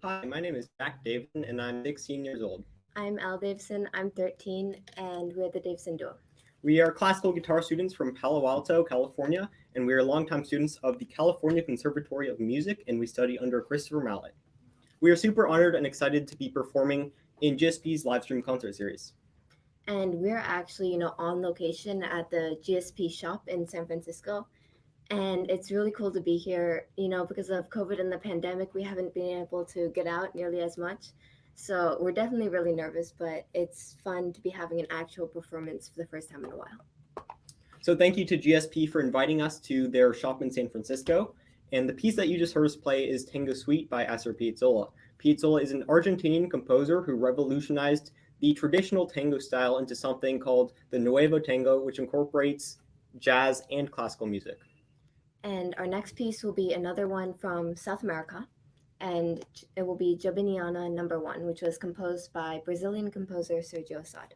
Hi, my name is Jack Davisson, and I'm 16 years old. I'm Elle Davisson, I'm 13, and we're the Davisson Duo. We are classical guitar students from Palo Alto, California, and we are longtime students of the California Conservatory of Music, and we study under Christopher Mallet. We are super honored and excited to be performing in GSP's Livestream concert series. And we're actually, on location at the GSP shop in San Francisco. And it's really cool to be here, because of COVID and the pandemic, we haven't been able to get out nearly as much. So we're definitely really nervous, but it's fun to be having an actual performance for the first time in a while. So thank you to GSP for inviting us to their shop in San Francisco. And the piece that you just heard us play is Tango Suite by Assad Piazzolla. Piazzolla is an Argentinian composer who revolutionized the traditional tango style into something called the Nuevo Tango, which incorporates jazz and classical music. And our next piece will be another one from South America. and it will be Jobiniana No. 1, which was composed by Brazilian composer Sergio Assad.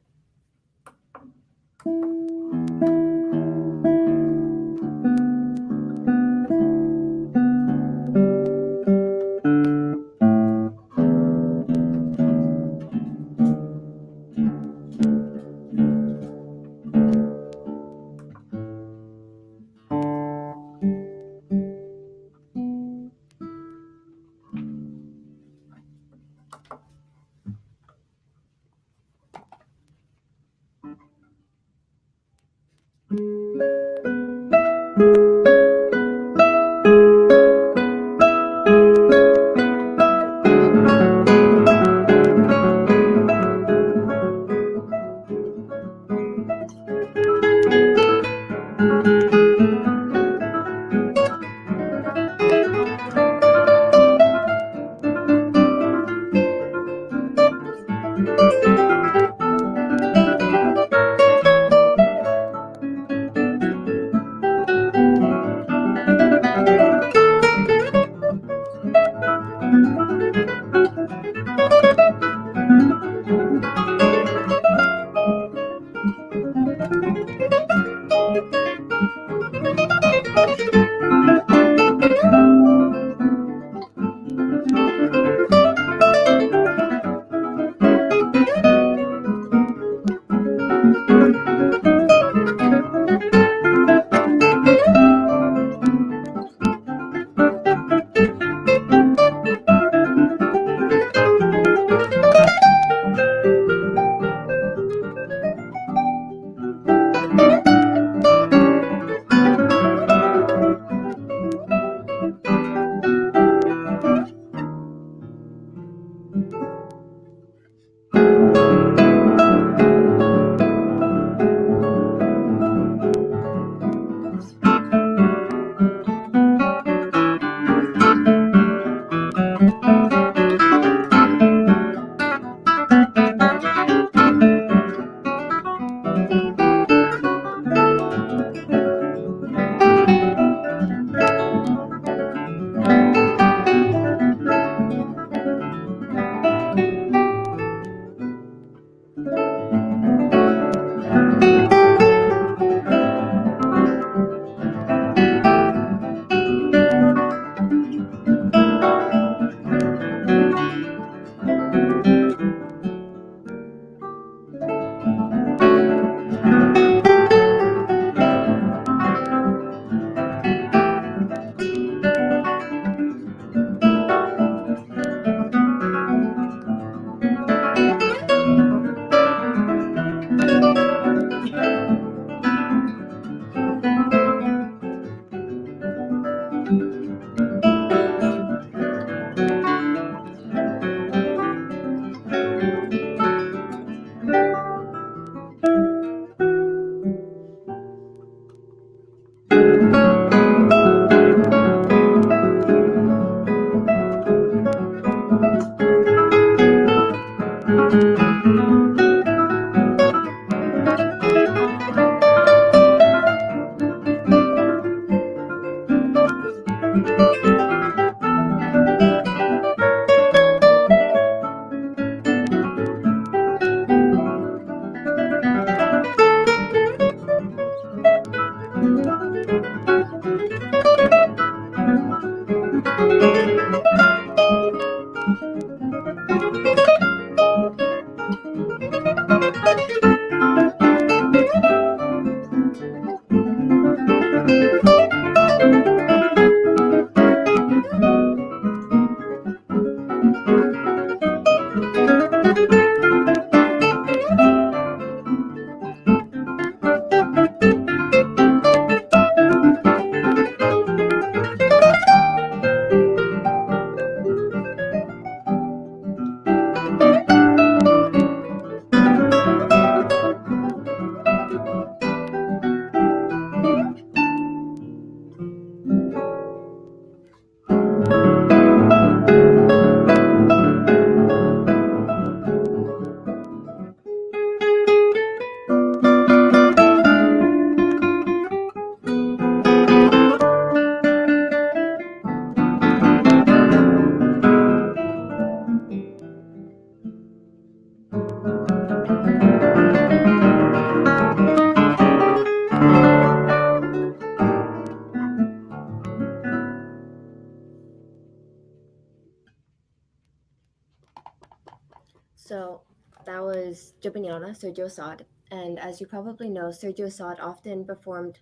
So that was Jobiniana, Sergio Assad. And as you probably know, Sergio Assad often performed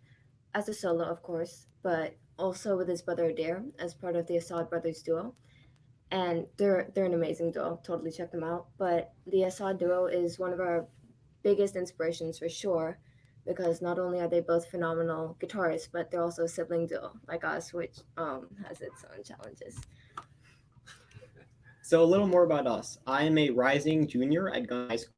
as a solo, of course, but also with his brother Adair as part of the Assad brothers duo. And they're an amazing duo. Totally check them out. But the Assad duo is one of our biggest inspirations for sure, because not only are they both phenomenal guitarists, but they're also a sibling duo like us, which has its own challenges. So a little more about us. I am a rising junior at Gun High School.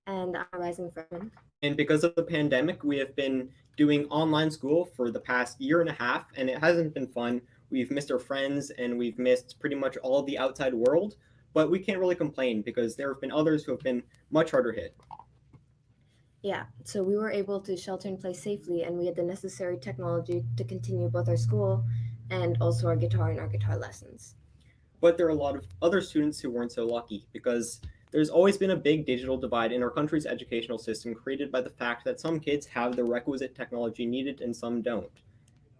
And I'm a rising freshman. And because of the pandemic, we have been doing online school for the past year and a half, and it hasn't been fun. We've missed our friends and we've missed pretty much all of the outside world, but we can't really complain because there have been others who have been much harder hit. Yeah, so we were able to shelter in place safely, and we had the necessary technology to continue both our school and also our guitar and our guitar lessons. But there are a lot of other students who weren't so lucky because there's always been a big digital divide in our country's educational system created by the fact that some kids have the requisite technology needed and some don't.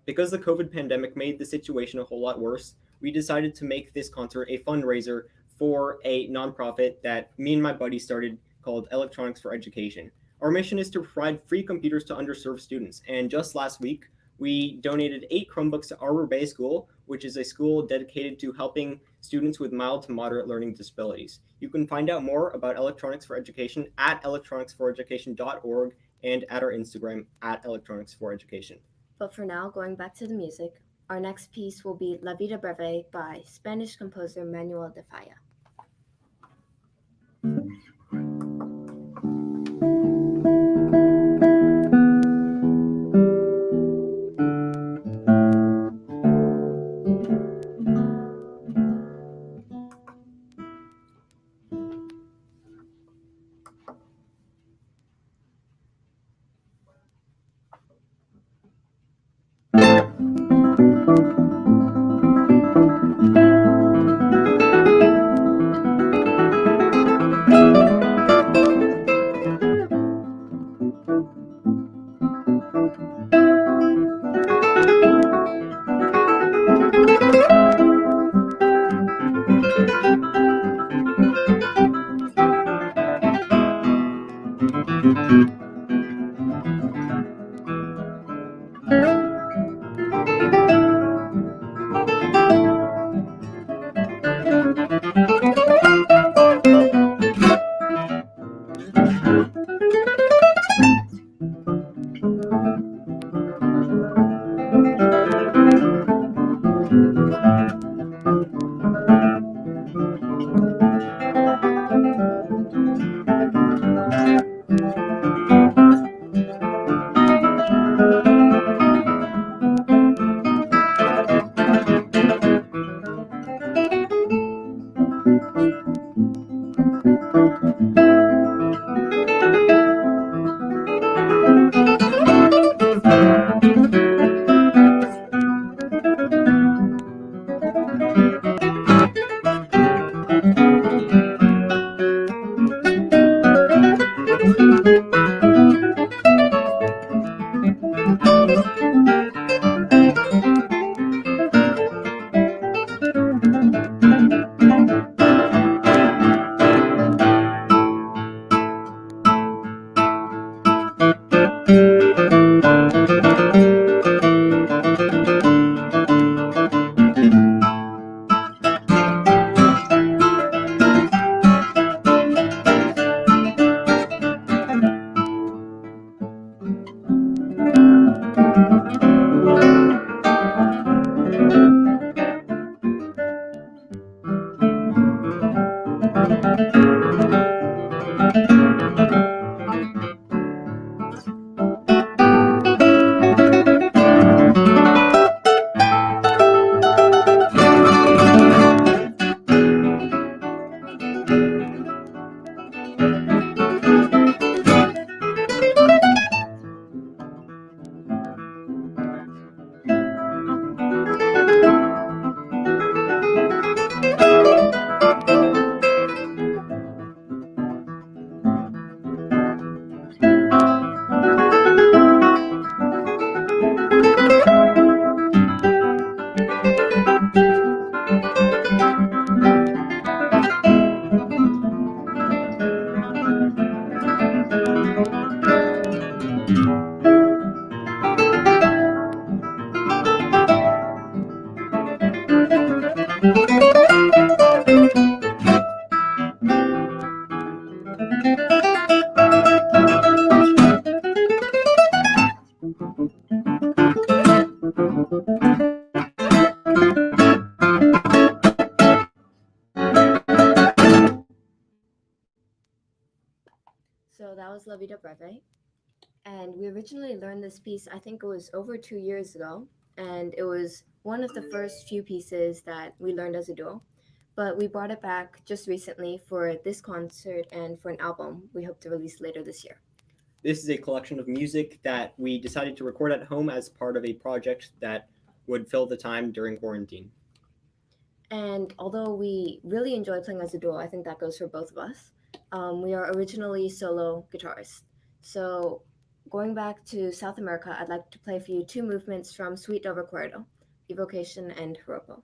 Because the COVID pandemic made the situation a whole lot worse, we decided to make this concert a fundraiser for a nonprofit that me and my buddy started called Electronics for Education. Our mission is to provide free computers to underserved students, and just last week, we donated 8 Chromebooks to Arbor Bay School, which is a school dedicated to helping students with mild to moderate learning disabilities. You can find out more about Electronics for Education at electronicsforeducation.org and at our Instagram at electronicsforeducation. But for now, going back to the music, our next piece will be La Vida Breve by Spanish composer Manuel de Falla. So that was La Vida Breve. And we originally learned this piece, I think it was over 2 years ago. And it was one of the first few pieces that we learned as a duo. But we brought it back just recently for this concert and for an album we hope to release later this year. This is a collection of music that we decided to record at home as part of a project that would fill the time during quarantine. And although we really enjoy playing as a duo, I think that goes for both of us. We are originally solo guitarists. So going back to South America, I'd like to play for you two movements from Suite del Recuerdo, Evocacion and Joropo.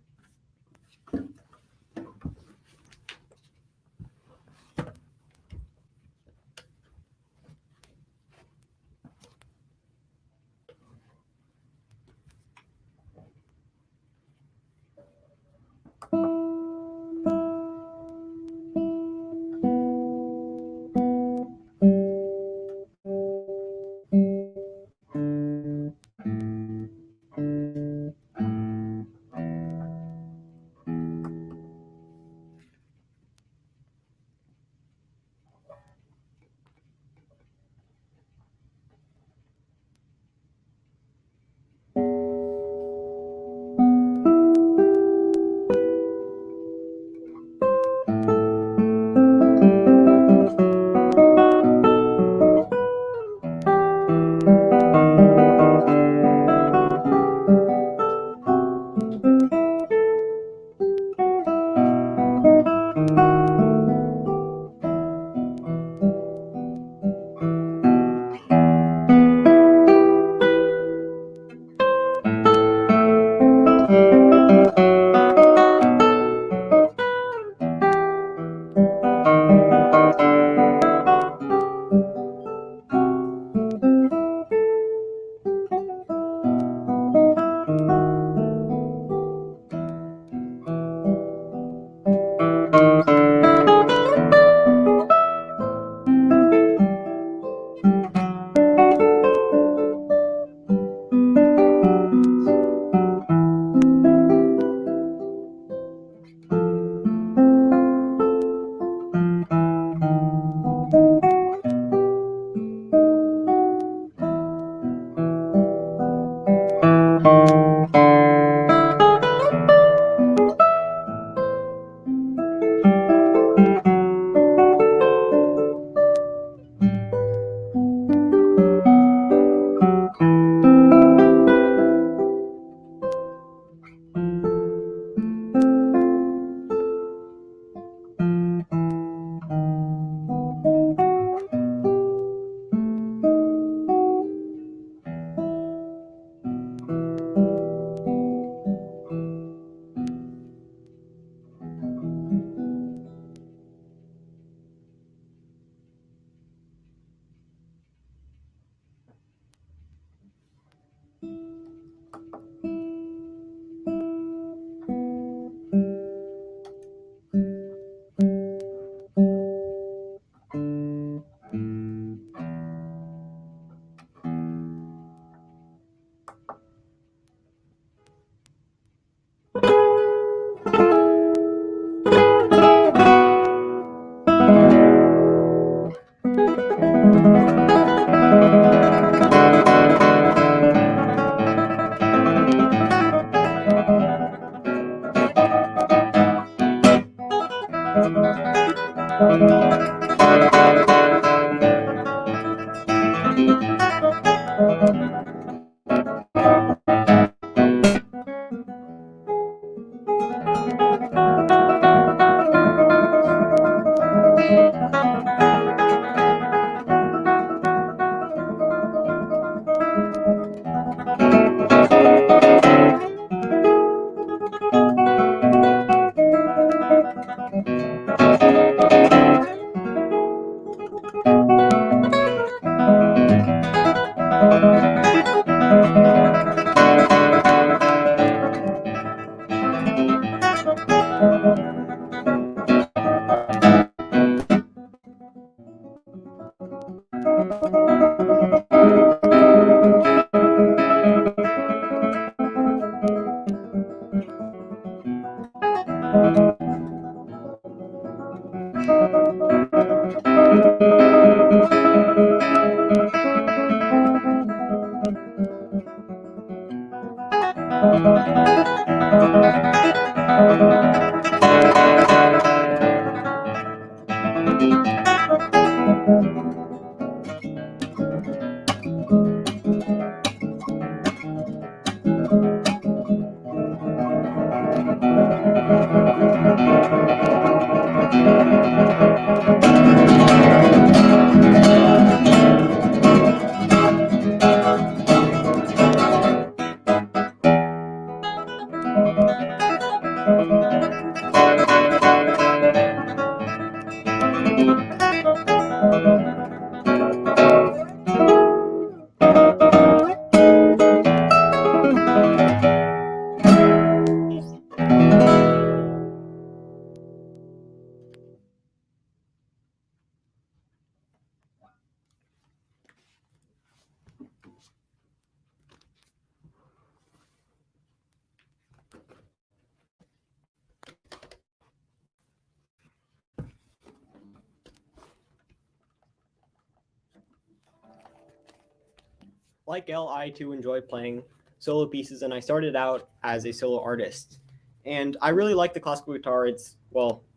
Like Elle, I too enjoy playing solo pieces, and I started out as a solo artist. And I really like the classical guitar.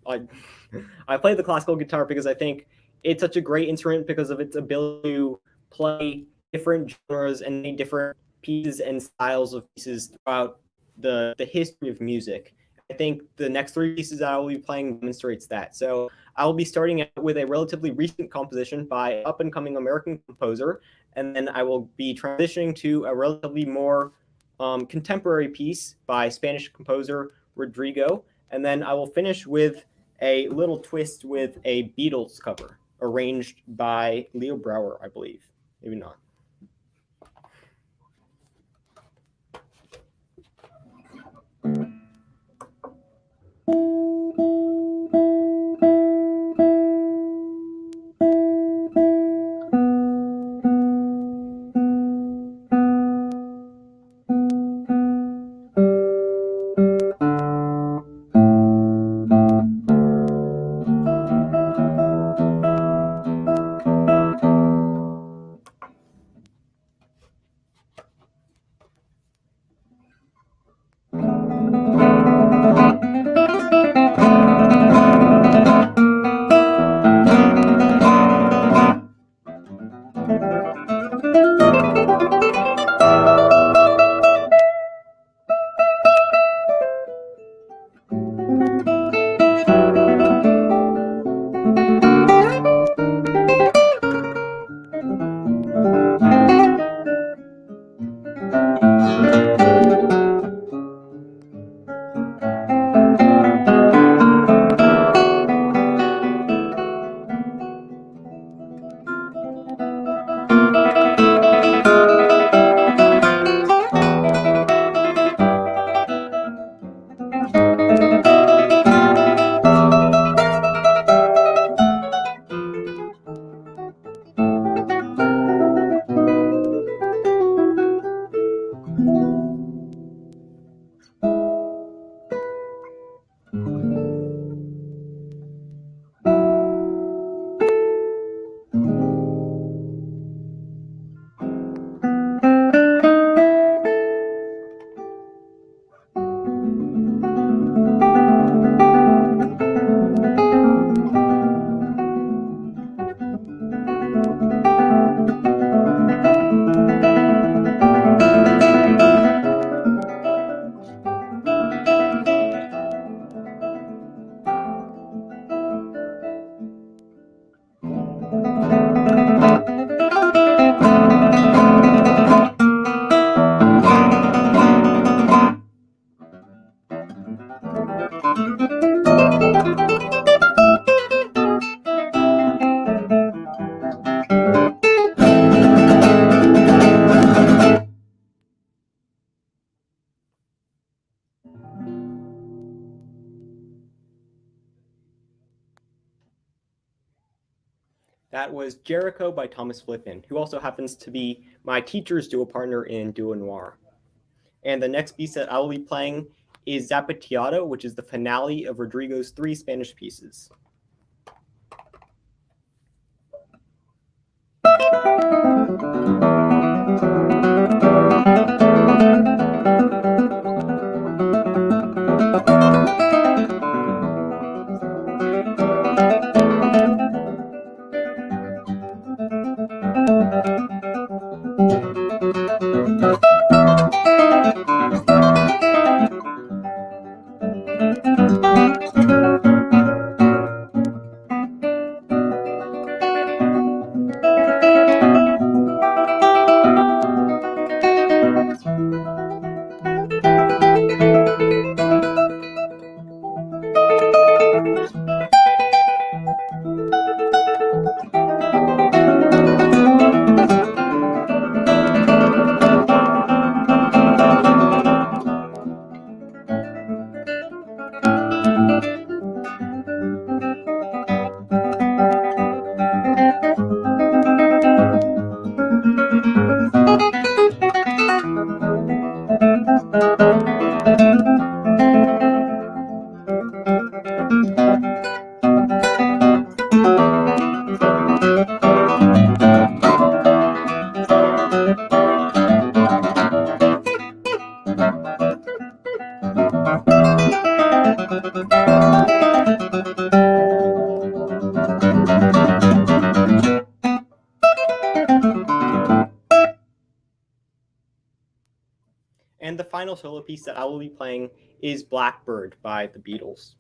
I play the classical guitar because I think it's such a great instrument because of its ability to play different genres and many different pieces and styles of pieces throughout the history of music. I think the next three pieces I will be playing demonstrates that. So I will be starting out with a relatively recent composition by an up-and-coming American composer, and then I will be transitioning to a relatively more contemporary piece by Spanish composer Rodrigo, and then I will finish with a little twist with a Beatles cover arranged by Brouwer, I believe. Maybe not. That was Jericho by Thomas Flippin, who also happens to be my teacher's duo partner in Duo Noir. And the next piece that I will be playing is Zapateado, which is the finale of Rodrigo's 3 Spanish pieces. And the final solo piece that I will be playing is Blackbird by the Beatles.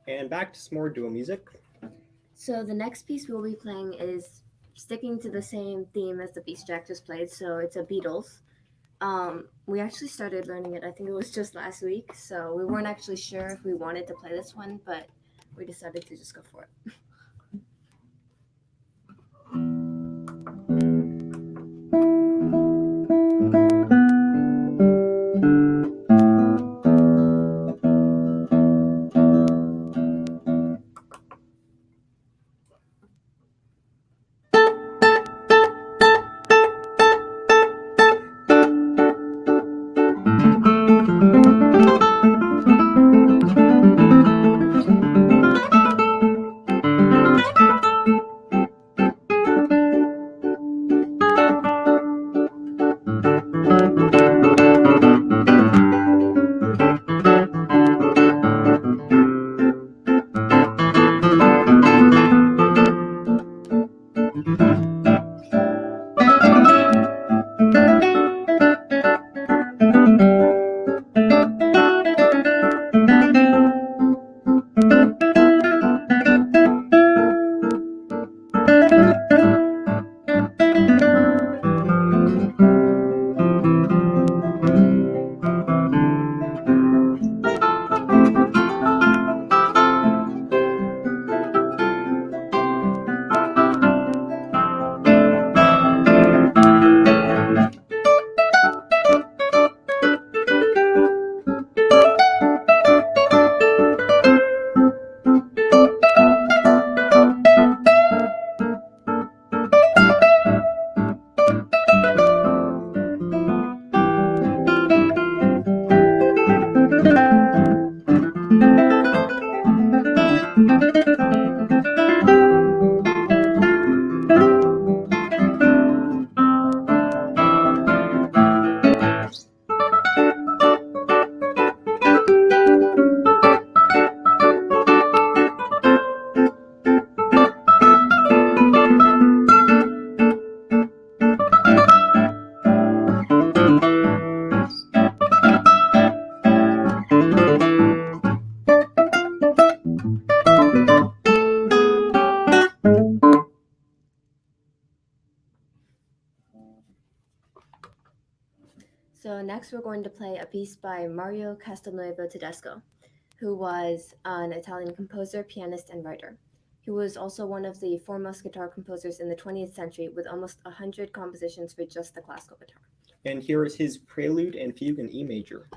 And back to some more duo music. So the next piece we'll be playing is sticking to the same theme as the piece Jack just played. So it's a Beatles. We actually started learning it, I think it was just last week. So we weren't actually sure if we wanted to play this one, but we decided to just go for it. next we're going to play a piece by Mario Castelnuovo-Tedesco, who was an Italian composer, pianist, and writer. He was also one of the foremost guitar composers in the 20th century, with almost 100 compositions for just the classical guitar. And here is his Prelude and Fugue in E major.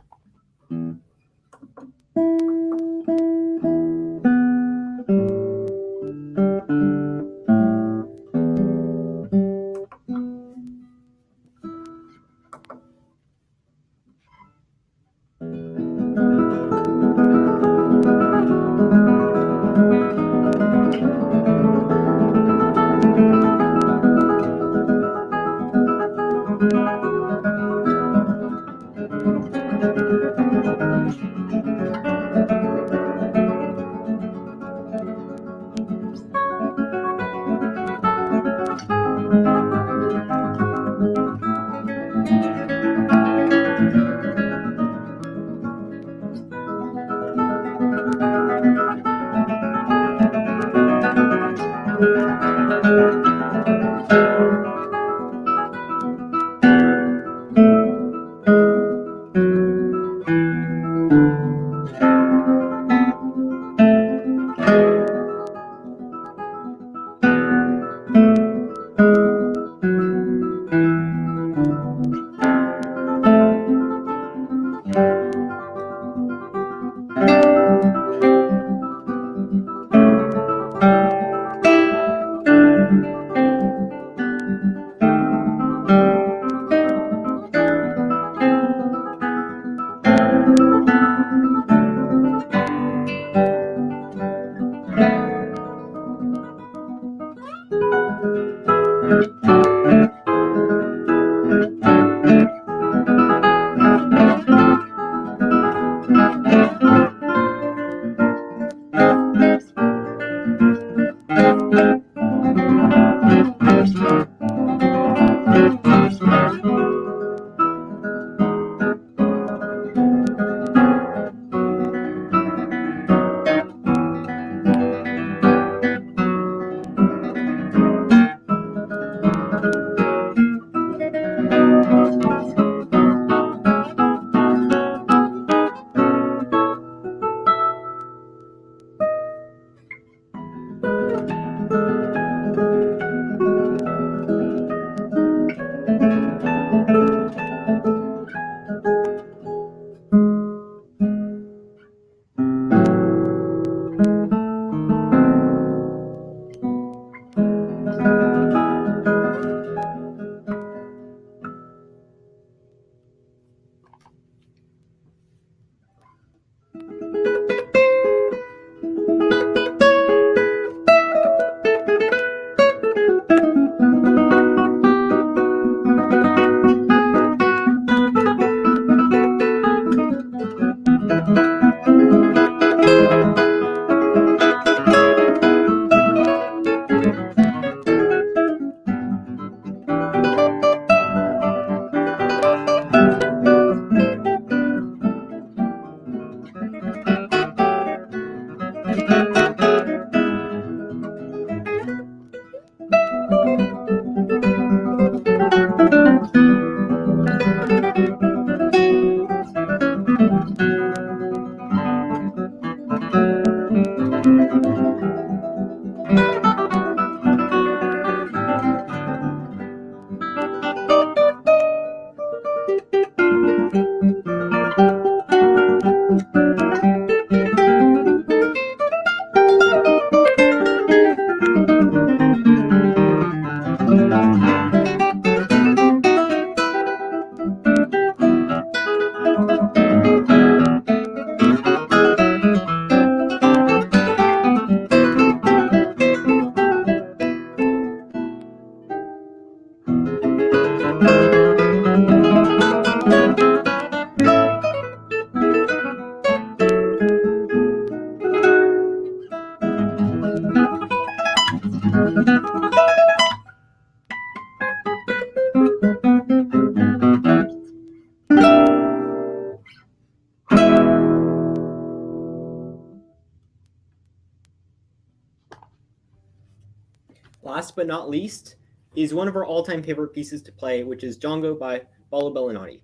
Last but not least is one of our all-time favorite pieces to play, which is Jongo by Bellinati.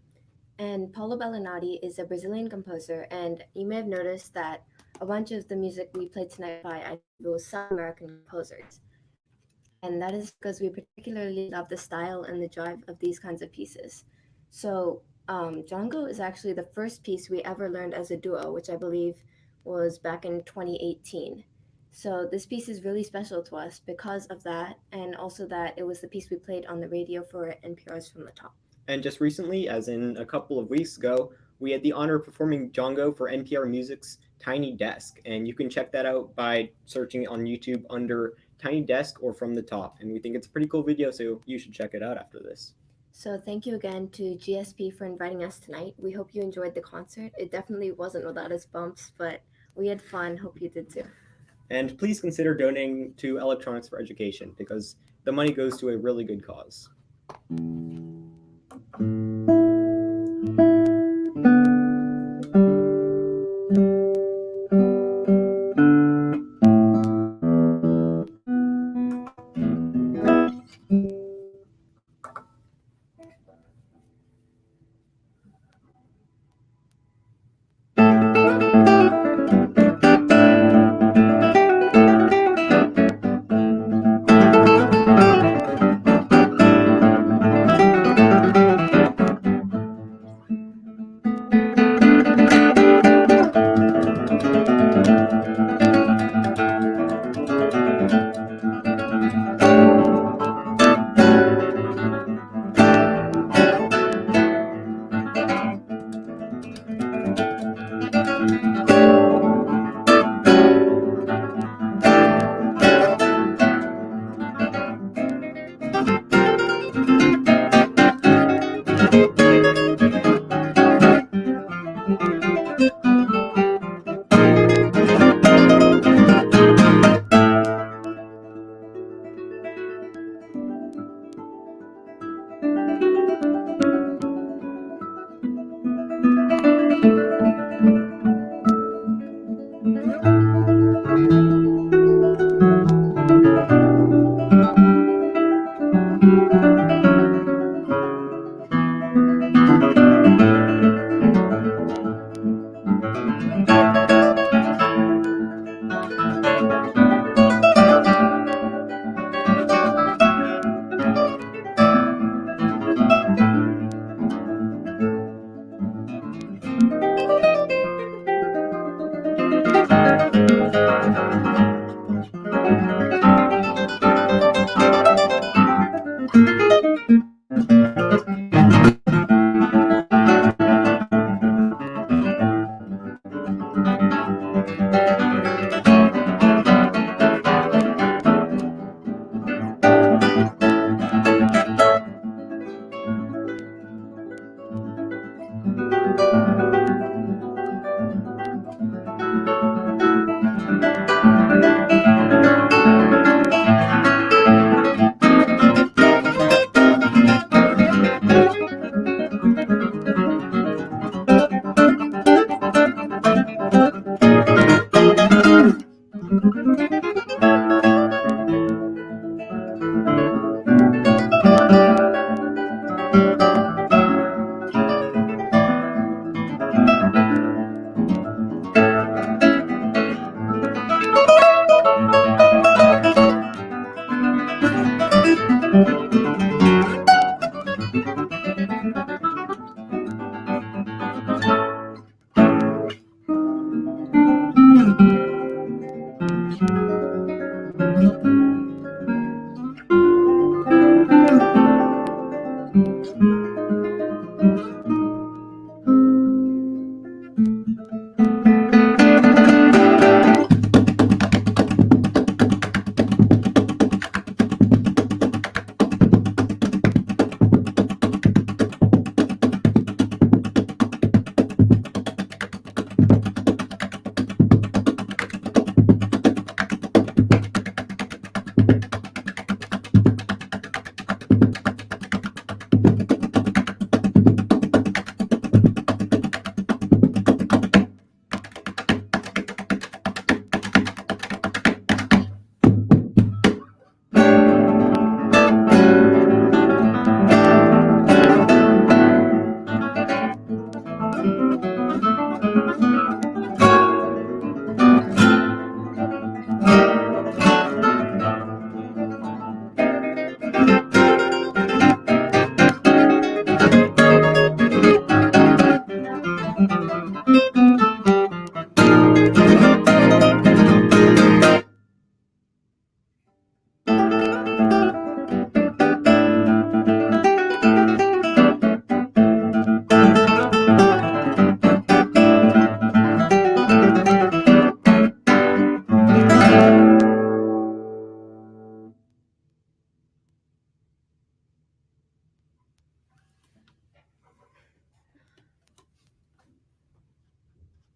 And Paulo Bellinati is a Brazilian composer, and you may have noticed that a bunch of the music we played tonight by, I believe, was South American composers. And that is because we particularly love the style and the drive of these kinds of pieces. So, Jongo is actually the first piece we ever learned as a duo, which I believe was back in 2018. So, this piece is really special to us because of that, and also that it was the piece we played on the radio for NPR's From the Top. And just recently, as in a couple of weeks ago, we had the honor of performing Jongo for NPR Music's Tiny Desk. And you can check that out by searching it on YouTube under Tiny Desk or From the Top. And we think it's a pretty cool video, so you should check it out after this. So thank you again to GSP for inviting us tonight. We hope you enjoyed the concert. It definitely wasn't without its bumps, but we had fun. Hope you did too. And please consider donating to Electronics for Education because the money goes to a really good cause.